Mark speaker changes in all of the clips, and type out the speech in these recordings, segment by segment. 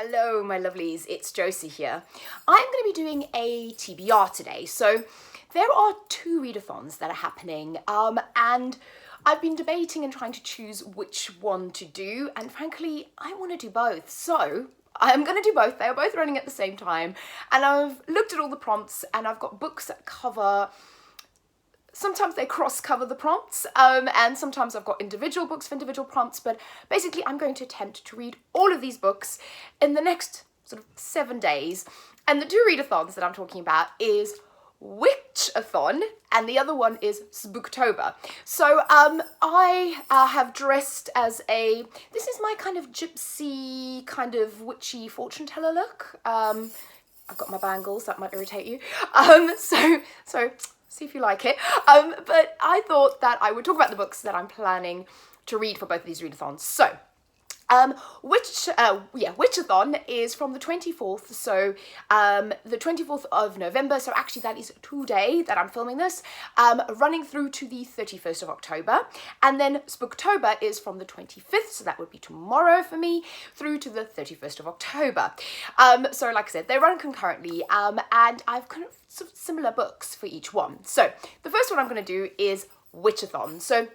Speaker 1: Hello, my lovelies, it's Josie here. I'm going to be doing a TBR today. So there are two readathons that are happening, and I've been debating and trying to choose which one to do, and frankly, I want to do both. So I'm going to do both. They are both running at the same time, and I've looked at all the prompts, and I've got books that cover. Sometimes they cross-cover the prompts, and sometimes I've got individual books for individual prompts, but basically I'm going to attempt to read all of these books in the next sort of 7 days. And the two readathons that I'm talking about is Witchathon, and the other one is Sbooktober. So I have dressed as this is my kind of gypsy, kind of witchy fortune teller look. I've got my bangles, that might irritate you. So see if you like it. But I thought that I would talk about the books that I'm planning to read for both of these readathons. So, Witchathon is from the 24th, so the 24th of November, so actually that is today that I'm filming this, running through to the 31st of October, and then Spooktober is from the 25th, so that would be tomorrow for me, through to the 31st of October. So like I said, they run concurrently, and I've kind of sort of similar books for each one. So the first one I'm going to do is Witchathon. So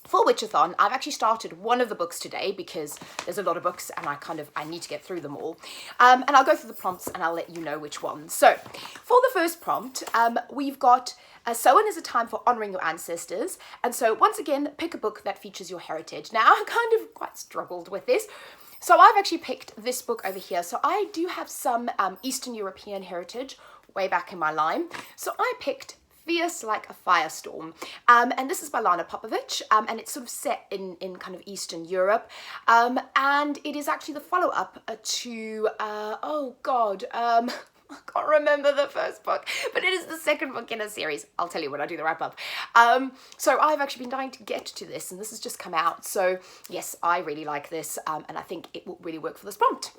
Speaker 1: for Witchathon, I've actually started one of the books today because there's a lot of books and I need to get through them all. And I'll go through the prompts and I'll let you know which one. So for the first prompt, we've got Samhain is a time for honouring your ancestors. And so once again, pick a book that features your heritage. Now, I kind of quite struggled with this. So I've actually picked this book over here. So I do have some Eastern European heritage way back in my line. So I picked Fierce Like a Firestorm, and this is by Lana Popovich, and it's sort of set in kind of Eastern Europe, and it is actually the follow-up to, I can't remember the first book, but it is the second book in a series. I'll tell you when I do the wrap-up. So I've actually been dying to get to this, and this has just come out, so yes, I really like this, and I think it will really work for this prompt.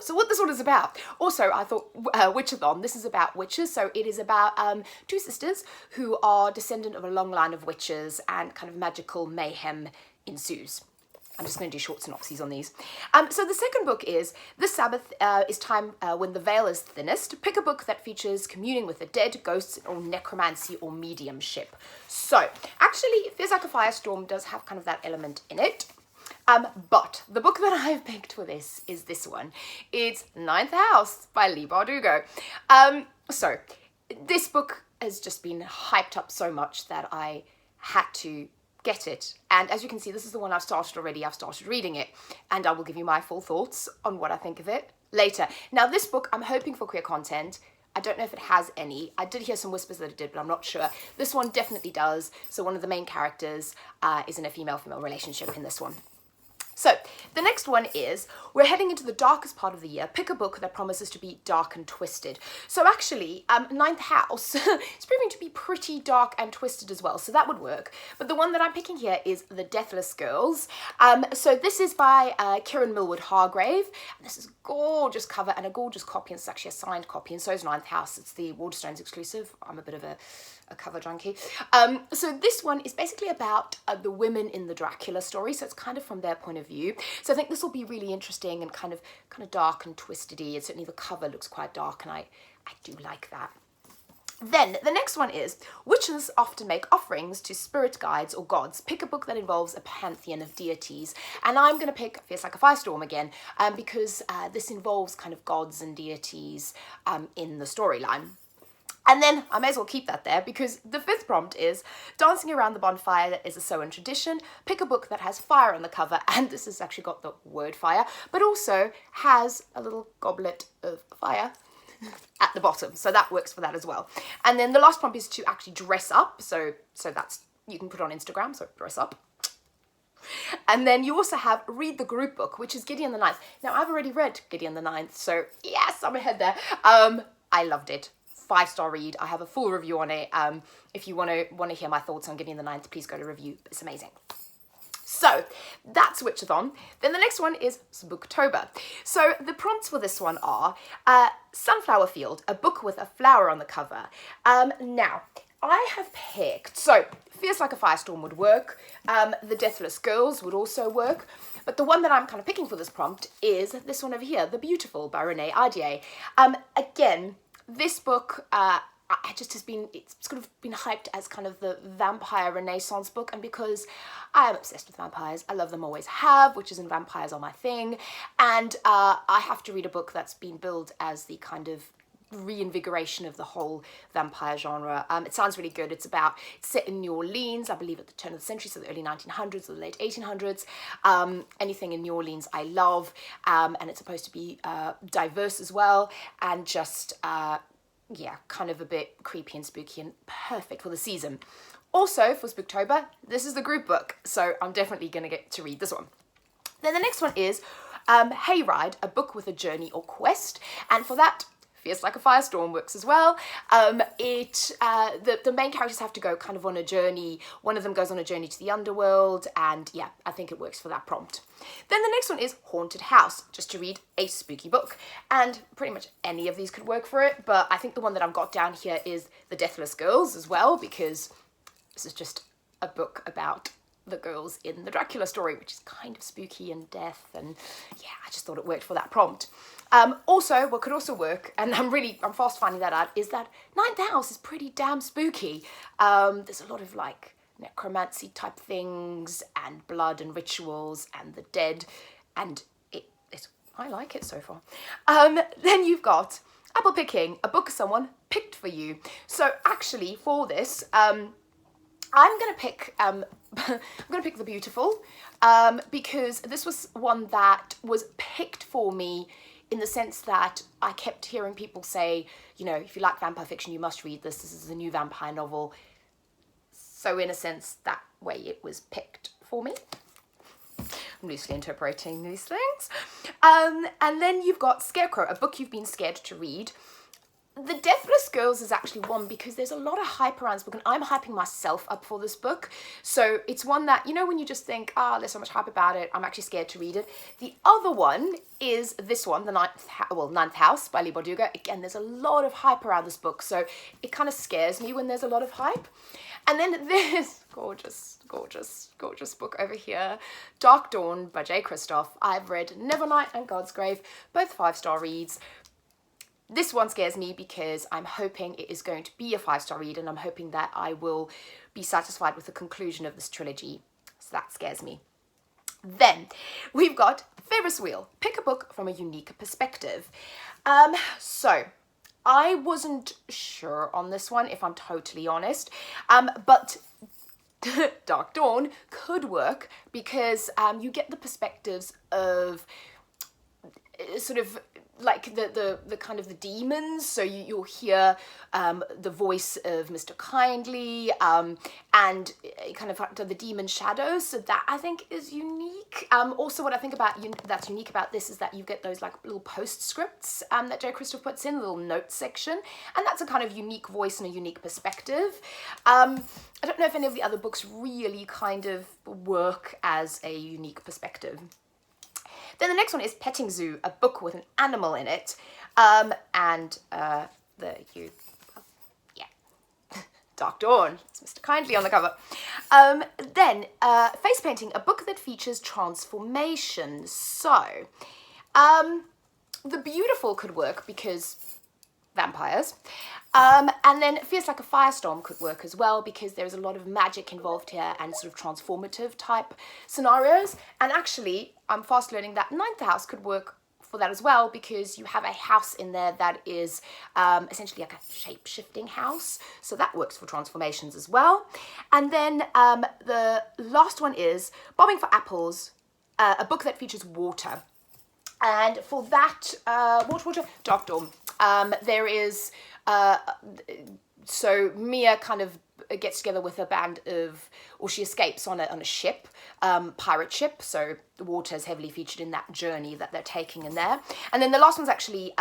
Speaker 1: So what this one is about. Also, I thought Witchathon, this is about witches. So it is about two sisters who are descendant of a long line of witches, and kind of magical mayhem ensues. I'm just going to do short synopses on these. So the second book is This Sabbath is time when the veil is thinnest. Pick a book that features communing with the dead, ghosts, or necromancy or mediumship. So actually, Feels Like a Firestorm does have kind of that element in it. But the book that I've picked for this is this one. It's Ninth House by Leigh Bardugo. So this book has just been hyped up so much that I had to get it. And as you can see, this is the one I've started already. I've started reading it, and I will give you my full thoughts on what I think of it later. Now, this book, I'm hoping for queer content. I don't know if it has any. I did hear some whispers that it did, but I'm not sure. This one definitely does. So one of the main characters is in a female-female relationship in this one. So the next one is, we're heading into the darkest part of the year. Pick a book that promises to be dark and twisted. So actually, Ninth House is proving to be pretty dark and twisted as well, so that would work. But the one that I'm picking here is The Deathless Girls. So this is by Kieran Millwood Hargrave. And this is a gorgeous cover and a gorgeous copy, and it's actually a signed copy, and so is Ninth House. It's the Waterstones exclusive. I'm a bit of a cover junkie. So this one is basically about the women in the Dracula story, so it's kind of from their point of view. So I think this will be really interesting and kind of dark and twistedy, and certainly the cover looks quite dark, and I do like that. Then the next one is Witches Often Make Offerings to Spirit Guides or Gods. Pick a book that involves a pantheon of deities, and I'm going to pick Feels Like a Firestorm again, because this involves kind of gods and deities in the storyline. And then I may as well keep that there, because the fifth prompt is Dancing Around the Bonfire That is a Samhain Tradition. Pick a book that has fire on the cover, and this has actually got the word fire, but also has a little goblet of fire at the bottom, so that works for that as well. And then the last prompt is to actually dress up, so that's, you can put it on Instagram, so dress up. And then you also have Read the Group Book, which is Gideon the Ninth. Now, I've already read Gideon the Ninth, so yes, I'm ahead there. I loved it. 5-star read. I have a full review on it. If you want to hear my thoughts on Gideon the Ninth, please go to review. It's amazing. So that's Witchathon. Then the next one is Sbooktober. So the prompts for this one are Sunflower Field, a book with a flower on the cover. Now, I have picked, so Fierce Like a Firestorm would work, The Deathless Girls would also work, but the one that I'm kind of picking for this prompt is this one over here, The Beautiful by Renee Ahdieh. Again, this book, it's sort of been hyped as kind of the vampire renaissance book, and because I am obsessed with vampires, I love them, always have, witches and vampires are my thing, and I have to read a book that's been billed as the kind of reinvigoration of the whole vampire genre. It sounds really good. It's set in New Orleans, I believe at the turn of the century, so the early 1900s or the late 1800s. Anything in New Orleans I love, and it's supposed to be diverse as well, and just yeah, kind of a bit creepy and spooky and perfect for the season. Also, for Spooktober, this is the group book, so I'm definitely going to get to read this one. Then the next one is Hayride, a book with a journey or quest, and for that, Fierce Like a Firestorm works as well. The main characters have to go kind of on a journey. One of them goes on a journey to the underworld, and yeah, I think it works for that prompt. Then the next one is Haunted House, just to read a spooky book. And pretty much any of these could work for it, but I think the one that I've got down here is The Deathless Girls as well, because this is just a book about the girls in the Dracula story, which is kind of spooky and death, and yeah, I just thought it worked for that prompt. Also, what could also work, and I'm fast finding that out, is that Ninth House is pretty damn spooky. There's a lot of like necromancy type things and blood and rituals and the dead, and I like it so far. Then you've got Apple Picking, a book someone picked for you. So actually for this, I'm gonna pick The Beautiful, because this was one that was picked for me in the sense that I kept hearing people say, you know, if you like vampire fiction, you must read this. This is a new vampire novel. So in a sense, that way it was picked for me. I'm loosely interpreting these things. And then you've got Scarecrow, a book you've been scared to read. The Deathless Girls is actually one because there's a lot of hype around this book, and I'm hyping myself up for this book. So it's one that, you know, when you just think, there's so much hype about it, I'm actually scared to read it. The other one is this one, The Ninth House by Lee Bardugo. Again, there's a lot of hype around this book, so it kind of scares me when there's a lot of hype. And then this gorgeous, gorgeous, gorgeous book over here, Dark Dawn by J. Kristoff. I've read Nevernight and God's Grave, both 5-star reads. This one scares me because I'm hoping it is going to be a 5-star read, and I'm hoping that I will be satisfied with the conclusion of this trilogy. So that scares me. Then we've got Ferris Wheel. Pick a book from a unique perspective. So I wasn't sure on this one, if I'm totally honest, but Dark Dawn could work because you get the perspectives of sort of like the kind of the demons, so you'll hear the voice of Mr. Kindly, and kind of the demon shadows, so that I think is unique. Also what I think about that's unique about this is that you get those like little postscripts that J. Kristoff puts in, a little notes section, and that's a kind of unique voice and a unique perspective. I don't know if any of the other books really kind of work as a unique perspective. Then the next one is Petting Zoo, a book with an animal in it, Dark Dawn, it's Mr. Kindly on the cover. Then Face Painting, a book that features transformation. So, The Beautiful could work because vampires. And then Fierce Like a Firestorm could work as well because there's a lot of magic involved here and sort of transformative type scenarios. And actually, I'm fast learning that Ninth House could work for that as well because you have a house in there that is essentially like a shape-shifting house. So that works for transformations as well. And then the last one is Bobbing for Apples, a book that features water. And for that, water, Dark Dawn. There is, so Mia kind of gets together with a band of, or she escapes on a ship, pirate ship, so the water is heavily featured in that journey that they're taking in there. And then the last one's actually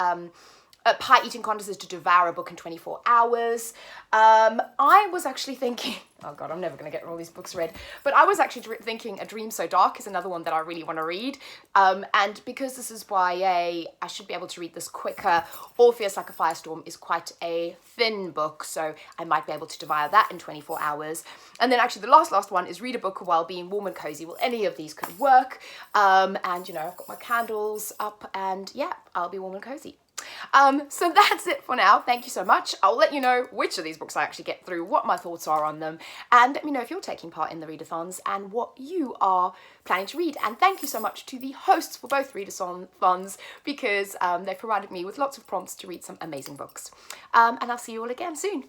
Speaker 1: pie eating contest is to devour a book in 24 hours. I was actually thinking, oh God, I'm never going to get all these books read, but I was actually thinking A Dream So Dark is another one that I really want to read. And because this is YA, I should be able to read this quicker. Orpheus Like a Firestorm is quite a thin book, so I might be able to devour that in 24 hours. And then actually the last one is read a book while being warm and cozy. Well, any of these could work. And you know, I've got my candles up and yeah, I'll be warm and cozy. So that's it for now. Thank you so much. I'll let you know which of these books I actually get through, what my thoughts are on them, and let me know if you're taking part in the readathons and what you are planning to read. And thank you so much to the hosts for both readathons because they provided me with lots of prompts to read some amazing books. And I'll see you all again soon.